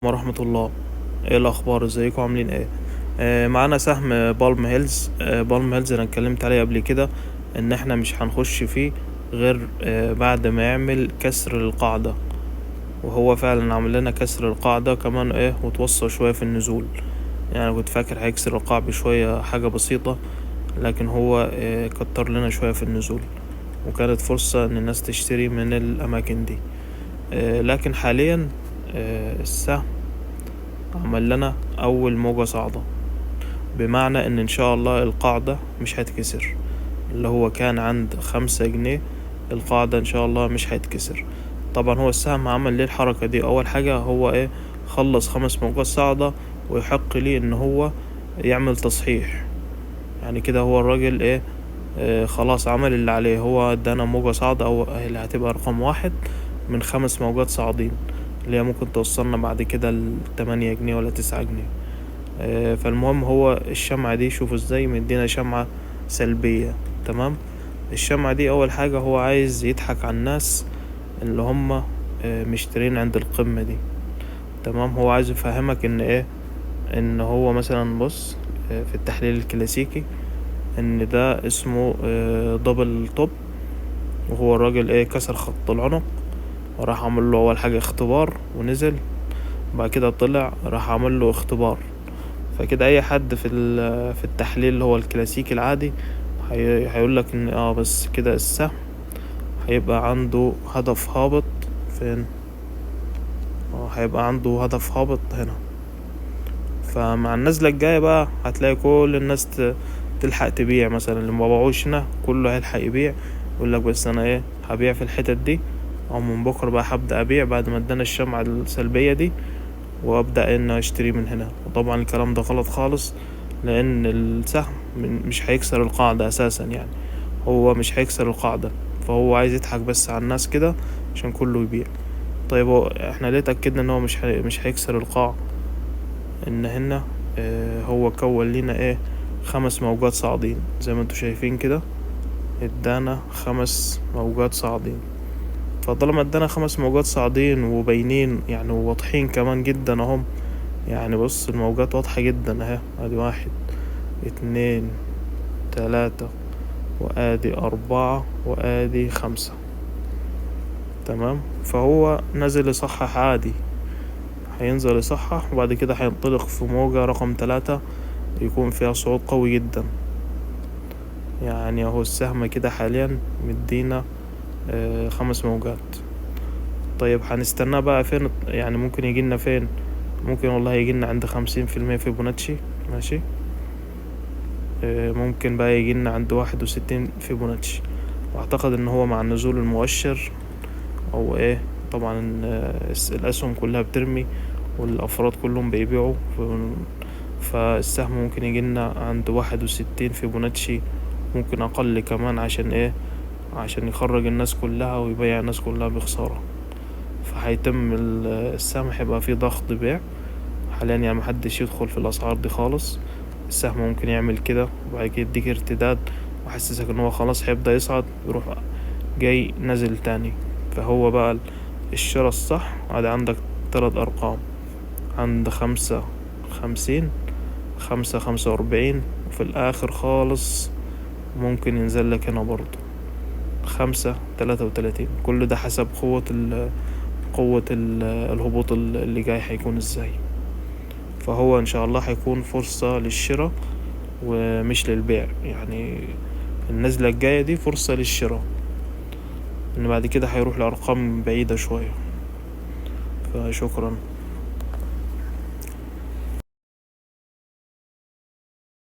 ورحمة الله. ايه الاخبار؟ ازيكم؟ عاملين ايه؟ معانا سهم بالم هيلز. بالم هيلز انا اتكلمت عليه قبل كده ان احنا مش هنخش فيه غير بعد ما يعمل كسر القاعدة، وهو فعلا عمل لنا كسر القاعدة كمان وتوصل شوية في النزول. يعني كنت فاكر هيكسر القاع بشوية، حاجة بسيطة، لكن هو كتر لنا شوية في النزول، وكانت فرصة ان الناس تشتري من الاماكن دي. لكن حاليا السهم عمل لنا اول موجة صاعدة، بمعنى ان شاء الله القاعدة مش هتكسر. اللي هو كان عند 5 جنيه، القاعدة ان شاء الله مش هيتكسر. طبعا هو السهم عمل ليه الحركة دي؟ اول حاجة هو خلص 5 موجات صاعدة، ويحق ليه ان هو يعمل تصحيح. يعني كده هو الراجل خلاص عمل اللي عليه. هو ادانا موجة صاعدة او اللي هتبقى رقم 1 من 5 موجات صاعدين، اللي هي ممكن توصلنا بعد كده ل8 جنيه ولا 9 جنيه. فالمهم هو الشمعة دي شوفوا ازاي مدينا شمعة سلبية. تمام. الشمعة دي اول حاجة هو عايز يضحك على الناس اللي هم مشترين عند القمة دي. تمام. هو عايز يفهمك ان هو مثلا بص، في التحليل الكلاسيكي ان ده اسمه دبل توب. وهو الراجل كسر خط العنق، وراح عمل له اول حاجة اختبار ونزل، بعد كده طلع راح عمل له اختبار. فكده اي حد في التحليل اللي هو الكلاسيكي العادي هيقول لك ان بس كده السهم هيبقى عنده هدف هابط. فين؟ هيبقى عنده هدف هابط هنا. فمع النزلة الجاية بقى هتلاقي كل الناس تلحق تبيع. مثلا اللي ما باعوش هنا كله هيلحق يبيع، يقول لك بس انا هبيع في الحتت دي، او من بكره بقى هبدأ ابيع بعد ما ادانا الشمعة السلبية دي، وابدأ ان اشتري من هنا. وطبعا الكلام ده غلط خالص، لان السهم مش هيكسر القاعدة اساسا. يعني هو مش هيكسر القاعدة، فهو عايز يضحك بس على الناس كده عشان كله يبيع. طيب احنا ليه اتأكدنا ان هو مش هيكسر القاع؟ ان هنا هو كون لينا 5 موجات صاعدين زي ما انتوا شايفين كده. ادانا 5 موجات صاعدين. فطالما ادانا 5 موجات صاعدين وباينين يعني وواضحين كمان جدا اهم. يعني بص الموجات واضحة جدا اهي. ادي 1 2 3 وادي 4 وادي 5. تمام. فهو نزل يصحح عادي، هينزل يصحح وبعد كده هينطلق في موجة رقم 3 يكون فيها صعود قوي جدا. يعني اهو السهم كده حاليا مدينا 5 موجات. طيب هنستناه بقى فين؟ يعني ممكن يجينا فين؟ ممكن والله يجينا عند 50% فيبوناتشي. ماشي. ممكن بقى يجينا عند 61 فيبوناتشي. واعتقد ان هو مع نزول المؤشر او طبعا الاسهم كلها بترمي والافراد كلهم بيبيعوا، فالسهم ممكن يجينا عند 61 فيبوناتشي، ممكن اقل كمان، عشان يخرج الناس كلها ويبيع الناس كلها بخسارة. فهيتم السهم هيبقى فيه ضغط بيع حاليا. يعني محدش يدخل في الاسعار دي خالص. السهم ممكن يعمل كده وبعد كده يديك ارتداد وحسسك ان هو خلاص هيبدأ يصعد، يروح جاي نزل تاني. فهو بقى الشراء الصح عاد عندك 3 ارقام. عند 55، 45، وفي الاخر خالص ممكن ينزل لك هنا برضو 33. كل ده حسب قوة الهبوط اللي جاي هيكون ازاي. فهو ان شاء الله هيكون فرصة للشراء ومش للبيع. يعني النزلة الجاية دي فرصة للشراء، ان بعد كده هيروح لأرقام بعيدة شوية. فشكرا.